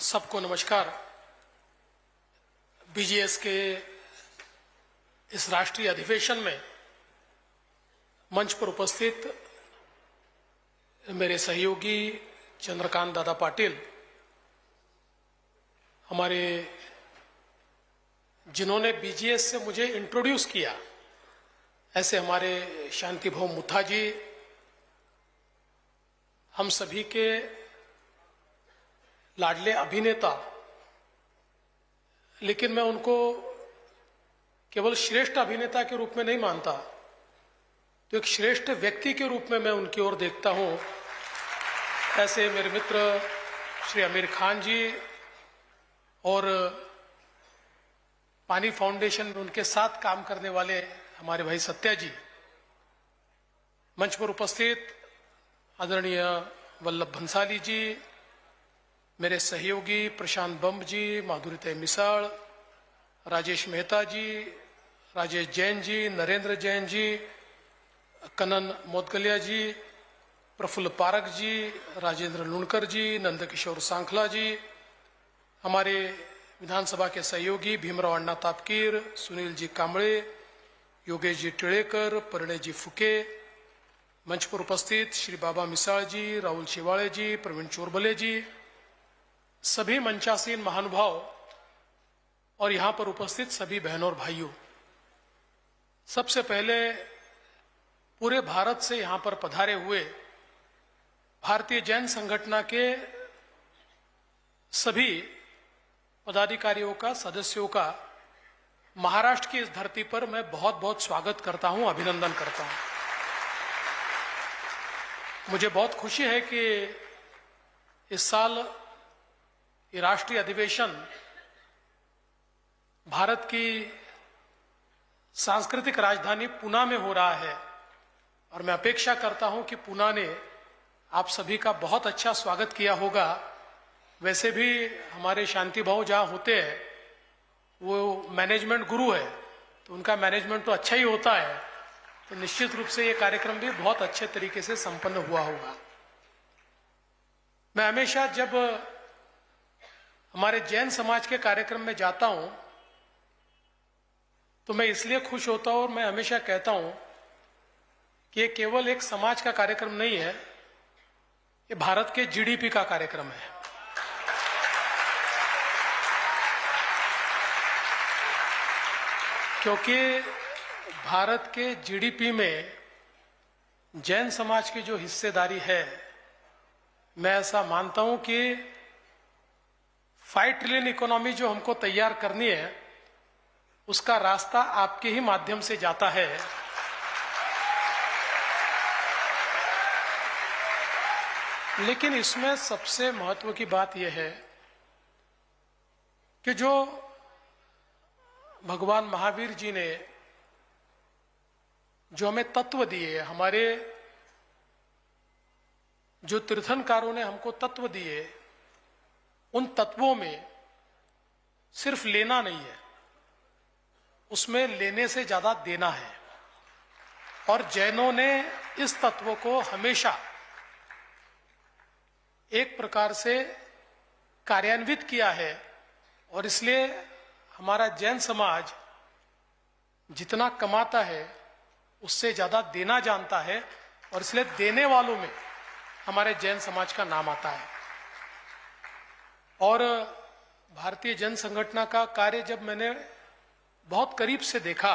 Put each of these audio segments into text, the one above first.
सबको नमस्कार। बीजीएस के इस राष्ट्रीय अधिवेशन में मंच पर उपस्थित मेरे सहयोगी चंद्रकांत दादा पाटिल, हमारे जिन्होंने बीजीएस से मुझे इंट्रोड्यूस किया, ऐसे हमारे शांति भवन मुथा जी, हम सभी के लाडले अभिनेता, लेकिन मैं उनको केवल श्रेष्ठ अभिनेता के रूप में नहीं मानता, तो एक श्रेष्ठ व्यक्ति के रूप में मैं उनकी ओर देखता हूं। ऐसे मेरे मित्र श्री आमिर खान जी और पानी फाउंडेशन में उनके साथ काम करने वाले हमारे भाई सत्या जी, मंच पर उपस्थित आदरणीय वल्लभ भंसाली जी, मेरे सहयोगी प्रशांत बम्ब जी, माधुरी मिसाल, राजेश मेहता जी, राजेश जैन जी, नरेंद्र जैन जी, कनन मोदगलिया जी, प्रफुल्ल पारक जी, राजेंद्र लुणकर जी, नंदकिशोर सांखला जी, हमारे विधानसभा के सहयोगी भीमराव अण्णा तापकीर, सुनील जी कांबळे, योगेश जी टिळेकर, परिणय जी फुके, मंच पर उपस्थित श्री बाबा मिसाल जी, राहुल शिवाळे जी, प्रवीण चोरबले जी, सभी मंचासीन महानुभाव और यहां पर उपस्थित सभी बहनों और भाइयों, सबसे पहले पूरे भारत से यहां पर पधारे हुए भारतीय जैन संगठन के सभी पदाधिकारियों का, सदस्यों का महाराष्ट्र की इस धरती पर मैं बहुत बहुत स्वागत करता हूं, अभिनंदन करता हूं। मुझे बहुत खुशी है कि इस साल ये राष्ट्रीय अधिवेशन भारत की सांस्कृतिक राजधानी पुणे में हो रहा है और मैं अपेक्षा करता हूं कि पुणे ने आप सभी का बहुत अच्छा स्वागत किया होगा। वैसे भी हमारे शांति भाव जहां होते हैं वो मैनेजमेंट गुरु है, तो उनका मैनेजमेंट तो अच्छा ही होता है, तो निश्चित रूप से ये कार्यक्रम भी बहुत अच्छे तरीके से संपन्न हुआ होगा। मैं हमेशा जब हमारे जैन समाज के कार्यक्रम में जाता हूं तो मैं इसलिए खुश होता हूं और मैं हमेशा कहता हूं कि ये केवल एक समाज का कार्यक्रम नहीं है, ये भारत के जीडीपी का कार्यक्रम है। क्योंकि भारत के जीडीपी में जैन समाज की जो हिस्सेदारी है, मैं ऐसा मानता हूं कि 5 ट्रिलियन इकोनॉमी जो हमको तैयार करनी है, उसका रास्ता आपके ही माध्यम से जाता है। लेकिन इसमें सबसे महत्व की बात यह है कि जो भगवान महावीर जी ने जो हमें तत्व दिए, हमारे जो तीर्थंकरों ने हमको तत्व दिए, उन तत्वों में सिर्फ लेना नहीं है, उसमें लेने से ज्यादा देना है। और जैनों ने इस तत्व को हमेशा एक प्रकार से कार्यान्वित किया है और इसलिए हमारा जैन समाज जितना कमाता है उससे ज्यादा देना जानता है और इसलिए देने वालों में हमारे जैन समाज का नाम आता है। और भारतीय जन संगठन का कार्य जब मैंने बहुत करीब से देखा,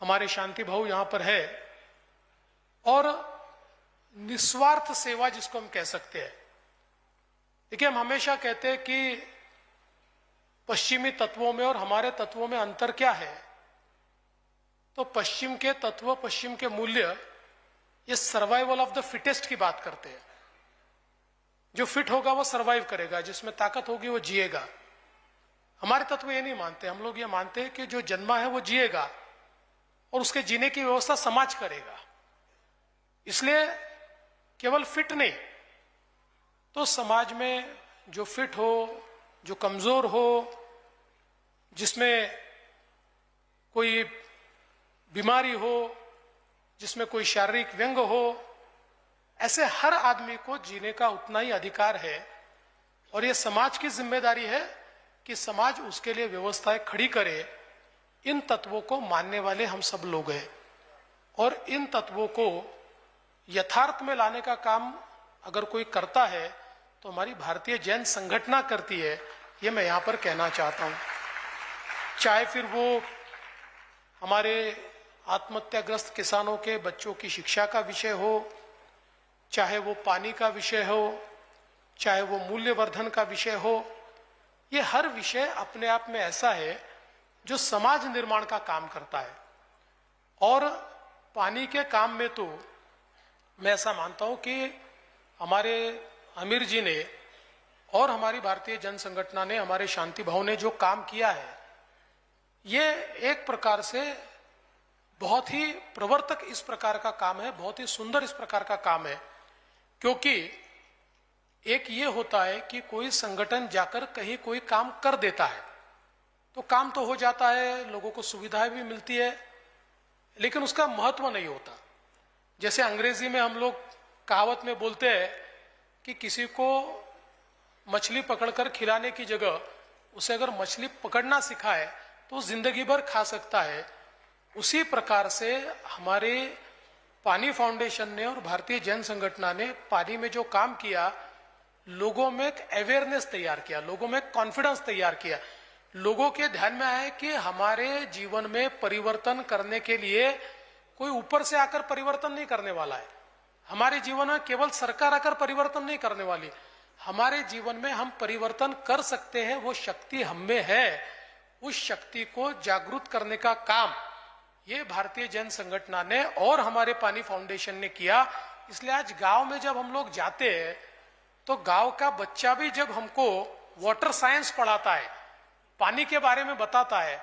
हमारे शांति भाव यहां पर है और निस्वार्थ सेवा जिसको हम कह सकते हैं। देखिए, हम हमेशा कहते हैं कि पश्चिमी तत्वों में और हमारे तत्वों में अंतर क्या है, तो पश्चिम के तत्व, पश्चिम के मूल्य, ये सर्वाइवल ऑफ द फिटेस्ट की बात करते हैं। जो फिट होगा वो सर्वाइव करेगा, जिसमें ताकत होगी वो जिएगा। हमारे तत्व ये नहीं मानते, हम लोग ये मानते हैं कि जो जन्मा है वो जिएगा और उसके जीने की व्यवस्था समाज करेगा। इसलिए केवल फिट नहीं, तो समाज में जो फिट हो, जो कमजोर हो, जिसमें कोई बीमारी हो, जिसमें कोई शारीरिक व्यंग हो, ऐसे हर आदमी को जीने का उतना ही अधिकार है और ये समाज की जिम्मेदारी है कि समाज उसके लिए व्यवस्थाएं खड़ी करे। इन तत्वों को मानने वाले हम सब लोग हैं और इन तत्वों को यथार्थ में लाने का काम अगर कोई करता है तो हमारी भारतीय जैन संगठना करती है, ये मैं यहां पर कहना चाहता हूं। चाहे फिर वो हमारे आत्महत्याग्रस्त किसानों के बच्चों की शिक्षा का विषय हो, चाहे वो पानी का विषय हो, चाहे वो मूल्यवर्धन का विषय हो, ये हर विषय अपने आप में ऐसा है जो समाज निर्माण का काम करता है। और पानी के काम में तो मैं ऐसा मानता हूं कि हमारे आमिर जी ने और हमारी भारतीय जन संगठना ने, हमारे शांति भाव ने जो काम किया है, ये एक प्रकार से बहुत ही प्रवर्तक इस प्रकार का काम है, बहुत ही सुंदर इस प्रकार का काम है। क्योंकि एक ये होता है कि कोई संगठन जाकर कहीं कोई काम कर देता है तो काम तो हो जाता है, लोगों को सुविधाएं भी मिलती है, लेकिन उसका महत्व नहीं होता। जैसे अंग्रेजी में हम लोग कहावत में बोलते हैं कि किसी को मछली पकड़कर खिलाने की जगह उसे अगर मछली पकड़ना सिखाए तो जिंदगी भर खा सकता है। उसी प्रकार से हमारे पानी फाउंडेशन ने और भारतीय जन संगठना ने पानी में जो काम किया, लोगों में एक अवेयरनेस तैयार किया, लोगों में कॉन्फिडेंस तैयार किया। लोगों के ध्यान में आया कि हमारे जीवन में परिवर्तन करने के लिए कोई ऊपर से आकर परिवर्तन नहीं करने वाला है। हमारे जीवन में केवल सरकार आकर परिवर्तन नहीं करने वाली, हमारे जीवन में हम परिवर्तन कर सकते हैं, वो शक्ति हम में है। उस शक्ति को जागरूक करने का काम ये भारतीय जन संगठना ने और हमारे पानी फाउंडेशन ने किया। इसलिए आज गांव में जब हम लोग जाते हैं तो गांव का बच्चा भी जब हमको वाटर साइंस पढ़ाता है, पानी के बारे में बताता है,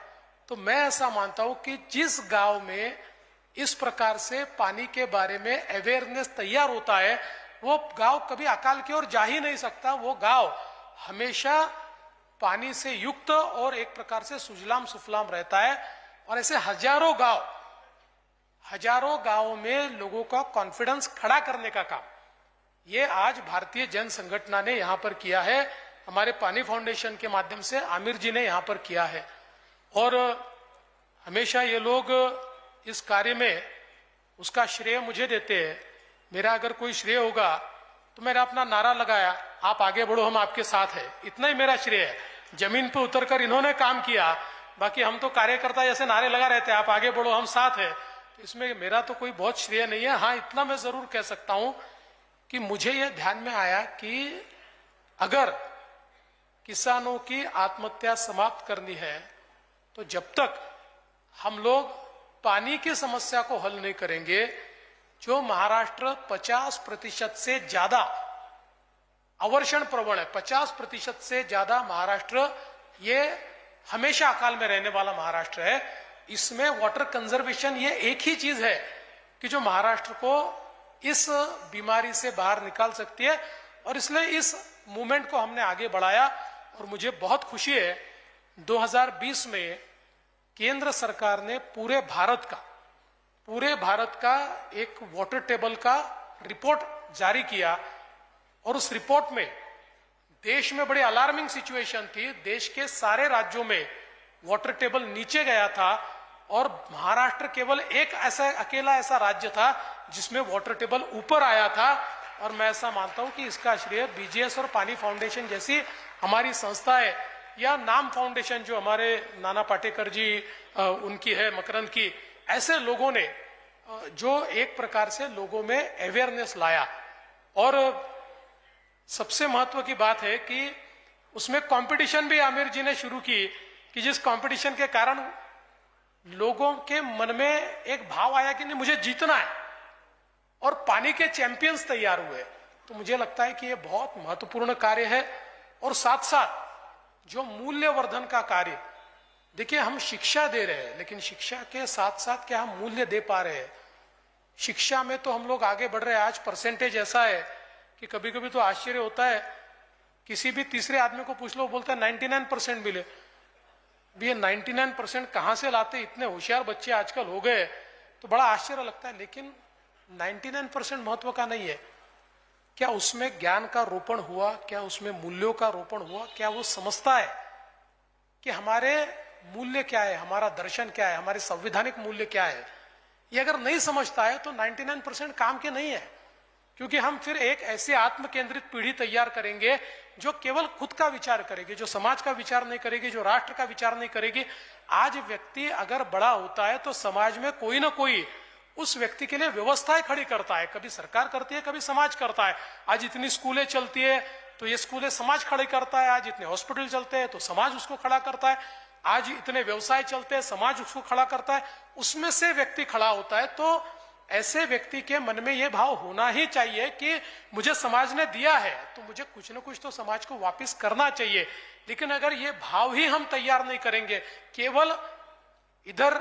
तो मैं ऐसा मानता हूं कि जिस गांव में इस प्रकार से पानी के बारे में अवेयरनेस तैयार होता है, वो गांव कभी अकाल की ओर जा ही नहीं सकता। वो गांव हमेशा पानी से युक्त और एक प्रकार से सुजलाम सुफलाम रहता है। और ऐसे हजारों गांवों में लोगों का कॉन्फिडेंस खड़ा करने का काम ये आज भारतीय जन संगठना ने यहां पर किया है, हमारे पानी फाउंडेशन के माध्यम से आमिर जी ने यहां पर किया है। और हमेशा ये लोग इस कार्य में उसका श्रेय मुझे देते हैं। मेरा अगर कोई श्रेय होगा तो मैंने अपना नारा लगाया, आप आगे बढ़ो हम आपके साथ हैं, इतना ही मेरा श्रेय है। जमीन पे उतरकर इन्होंने काम किया, बाकी हम तो कार्यकर्ता जैसे नारे लगा रहते हैं, आप आगे बढ़ो हम साथ हैं, तो इसमें मेरा तो कोई बहुत श्रेय नहीं है। हाँ, इतना मैं जरूर कह सकता हूं कि मुझे यह ध्यान में आया कि अगर किसानों की आत्महत्या समाप्त करनी है तो जब तक हम लोग पानी की समस्या को हल नहीं करेंगे, जो महाराष्ट्र 50% से ज्यादा अवर्षण प्रवण है, 50% से ज्यादा महाराष्ट्र ये हमेशा अकाल में रहने वाला महाराष्ट्र है, इसमें वाटर कंजर्वेशन ये एक ही चीज है कि जो महाराष्ट्र को इस बीमारी से बाहर निकाल सकती है। और इसलिए इस मूवमेंट को हमने आगे बढ़ाया और मुझे बहुत खुशी है 2020 में केंद्र सरकार ने पूरे भारत का एक वाटर टेबल का रिपोर्ट जारी किया। और उस रिपोर्ट में देश में बड़ी अलार्मिंग सिचुएशन थी, देश के सारे राज्यों में वाटर टेबल नीचे गया था और महाराष्ट्र केवल एक अकेला ऐसा राज्य था जिसमें वाटर टेबल ऊपर आया था। और मैं ऐसा मानता हूं कि इसका श्रेय बीजीएस और पानी फाउंडेशन जैसी हमारी संस्था है, या नाम फाउंडेशन जो हमारे नाना पाटेकर जी उनकी है, मकरंद की, ऐसे लोगों ने जो एक प्रकार से लोगों में अवेयरनेस लाया। और सबसे महत्व की बात है कि उसमें कंपटीशन भी आमिर जी ने शुरू की, कि जिस कंपटीशन के कारण लोगों के मन में एक भाव आया कि नहीं मुझे जीतना है, और पानी के चैंपियंस तैयार हुए। तो मुझे लगता है कि यह बहुत महत्वपूर्ण कार्य है। और साथ साथ जो मूल्यवर्धन का कार्य, देखिए हम शिक्षा दे रहे हैं, लेकिन शिक्षा के साथ साथ क्या हम मूल्य दे पा रहे हैं? शिक्षा में तो हम लोग आगे बढ़ रहे हैं। आज परसेंटेज ऐसा है कि कभी कभी तो आश्चर्य होता है, किसी भी तीसरे आदमी को पूछ लो, बोलता है 99% मिले। भी ये 99% कहां से लाते? इतने होशियार बच्चे आजकल हो गए, तो बड़ा आश्चर्य लगता है। लेकिन 99% महत्व का नहीं है। क्या उसमें ज्ञान का रोपण हुआ, क्या उसमें मूल्यों का रोपण हुआ, क्या वो समझता है कि हमारे मूल्य क्या है, हमारा दर्शन क्या है, हमारे संवैधानिक मूल्य क्या है। ये अगर नहीं समझता है तो 99% काम के नहीं है, क्योंकि हम फिर एक ऐसे आत्म केंद्रित पीढ़ी तैयार करेंगे जो केवल खुद का विचार करेगी, जो समाज का विचार नहीं करेगी, जो राष्ट्र का विचार नहीं करेगी। आज व्यक्ति अगर बड़ा होता है तो समाज में कोई ना कोई उस व्यक्ति के लिए व्यवस्थाएं खड़ी करता है, कभी सरकार करती है, कभी समाज करता है। आज इतनी स्कूलें चलती है तो ये स्कूलें समाज खड़ी करता है, आज इतने हॉस्पिटल चलते हैं तो समाज उसको खड़ा करता है, आज इतने व्यवसाय चलते हैं समाज उसको खड़ा करता है, उसमें से व्यक्ति खड़ा होता है। तो ऐसे व्यक्ति के मन में यह भाव होना ही चाहिए कि मुझे समाज ने दिया है तो मुझे कुछ ना कुछ तो समाज को वापस करना चाहिए। लेकिन अगर ये भाव ही हम तैयार नहीं करेंगे, केवल इधर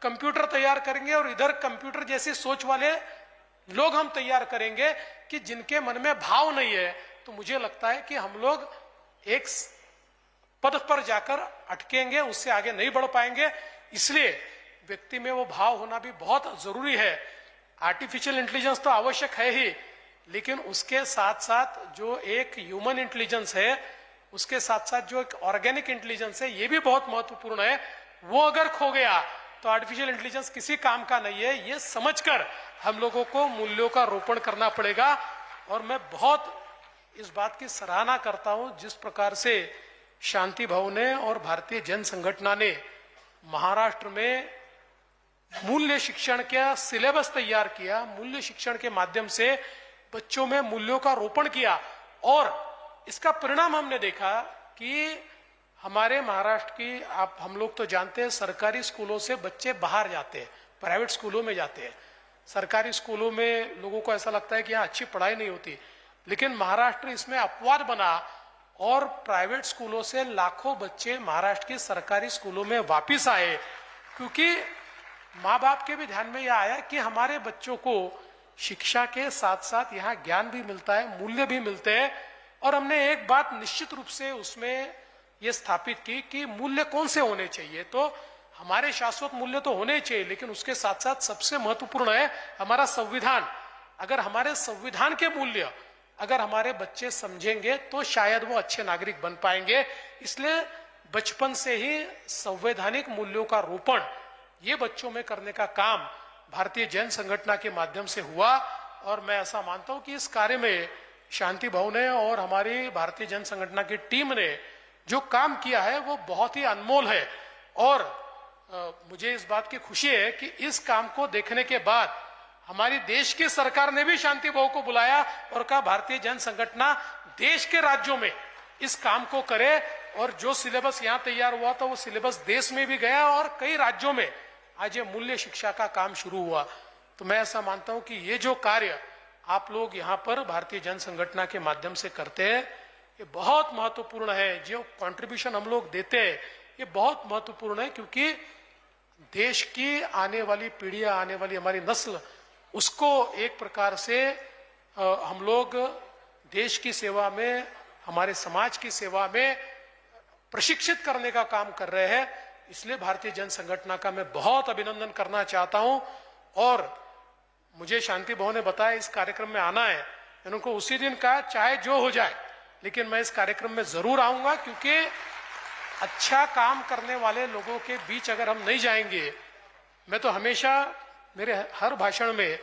कंप्यूटर तैयार करेंगे और इधर कंप्यूटर जैसी सोच वाले लोग हम तैयार करेंगे कि जिनके मन में भाव नहीं है, तो मुझे लगता है कि हम लोग एक पद पर जाकर अटकेंगे, उससे आगे नहीं बढ़ पाएंगे। इसलिए व्यक्ति में वो भाव होना भी बहुत जरूरी है। आर्टिफिशियल इंटेलिजेंस तो आवश्यक है ही, लेकिन उसके साथ साथ जो एक ह्यूमन इंटेलिजेंस है, उसके साथ साथ जो एक ऑर्गेनिक इंटेलिजेंस है, ये भी बहुत महत्वपूर्ण है। वो अगर खो गया तो आर्टिफिशियल इंटेलिजेंस किसी काम का नहीं है। ये समझकर हम लोगों को मूल्यों का रोपण करना पड़ेगा। और मैं बहुत इस बात की सराहना करता हूं जिस प्रकार से शांति भवन ने और भारतीय जन संगठन ने महाराष्ट्र में मूल्य शिक्षण का सिलेबस तैयार किया, मूल्य शिक्षण के माध्यम से बच्चों में मूल्यों का रोपण किया। और इसका परिणाम हमने देखा कि हमारे महाराष्ट्र की, आप हम लोग तो जानते हैं, सरकारी स्कूलों से बच्चे बाहर जाते हैं, प्राइवेट स्कूलों में जाते हैं। सरकारी स्कूलों में लोगों को ऐसा लगता है कि यहाँ अच्छी पढ़ाई नहीं होती, लेकिन महाराष्ट्र इसमें अपवाद बना और प्राइवेट स्कूलों से लाखों बच्चे महाराष्ट्र की सरकारी स्कूलों में वापिस आए, क्योंकि माँ बाप के भी ध्यान में यह आया कि हमारे बच्चों को शिक्षा के साथ साथ यहाँ ज्ञान भी मिलता है, मूल्य भी मिलते हैं। और हमने एक बात निश्चित रूप से उसमें ये स्थापित की कि मूल्य कौन से होने चाहिए। तो हमारे शाश्वत मूल्य तो होने चाहिए, लेकिन उसके साथ साथ सबसे महत्वपूर्ण है हमारा संविधान। अगर हमारे संविधान के मूल्य अगर हमारे बच्चे समझेंगे तो शायद वो अच्छे नागरिक बन पाएंगे। इसलिए बचपन से ही संवैधानिक मूल्यों का रोपण ये बच्चों में करने का काम भारतीय जन संगठन के माध्यम से हुआ। और मैं ऐसा मानता हूं कि इस कार्य में शांति भवन ने और हमारी भारतीय जन संगठन की टीम ने जो काम किया है वो बहुत ही अनमोल है। और मुझे इस बात की खुशी है कि इस काम को देखने के बाद हमारी देश की सरकार ने भी शांति भवन को बुलाया और कहा भारतीय जन संगठन देश के राज्यों में इस काम को करे। और जो सिलेबस यहाँ तैयार हुआ था वो सिलेबस देश में भी गया और कई राज्यों में आज ये मूल्य शिक्षा का काम शुरू हुआ। तो मैं ऐसा मानता हूं कि ये जो कार्य आप लोग यहाँ पर भारतीय जन संगठन के माध्यम से करते हैं ये बहुत महत्वपूर्ण है। जो कंट्रीब्यूशन हम लोग देते हैं ये बहुत महत्वपूर्ण है, क्योंकि देश की आने वाली पीढ़ियां, आने वाली हमारी नस्ल, उसको एक प्रकार से हम लोग देश की सेवा में, हमारे समाज की सेवा में प्रशिक्षित करने का काम कर रहे हैं। इसलिए भारतीय जन संगठन का मैं बहुत अभिनंदन करना चाहता हूं। और मुझे शांति भवन ने बताया इस कार्यक्रम में आना है, मैंने उनको उसी दिन कहा चाहे जो हो जाए, लेकिन मैं इस कार्यक्रम में जरूर आऊंगा, क्योंकि अच्छा काम करने वाले लोगों के बीच अगर हम नहीं जाएंगे। मैं तो हमेशा मेरे हर भाषण में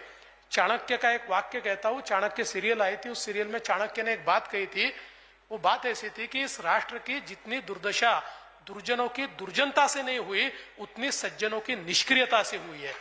चाणक्य का एक वाक्य कहता हूं। चाणक्य सीरियल आई थी, उस सीरियल में चाणक्य ने एक बात कही थी। वो बात ऐसी थी कि इस राष्ट्र की जितनी दुर्दशा दुर्जनों की दुर्जनता से नहीं हुई, उतनी सज्जनों की निष्क्रियता से हुई है।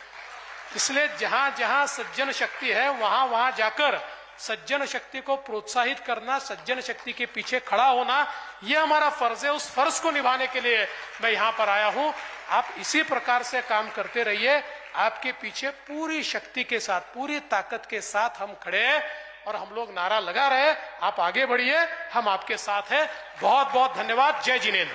इसलिए जहां जहां सज्जन शक्ति है वहां वहां जाकर सज्जन शक्ति को प्रोत्साहित करना, सज्जन शक्ति के पीछे खड़ा होना, यह हमारा फर्ज है। उस फर्ज को निभाने के लिए मैं यहाँ पर आया हूँ। आप इसी प्रकार से काम करते रहिए। आपके पीछे पूरी शक्ति के साथ, पूरी ताकत के साथ हम खड़े हैं और हम लोग नारा लगा रहे। आप आगे बढ़िए, हम आपके साथ हैं। बहुत बहुत धन्यवाद। जय जिनेंद्र।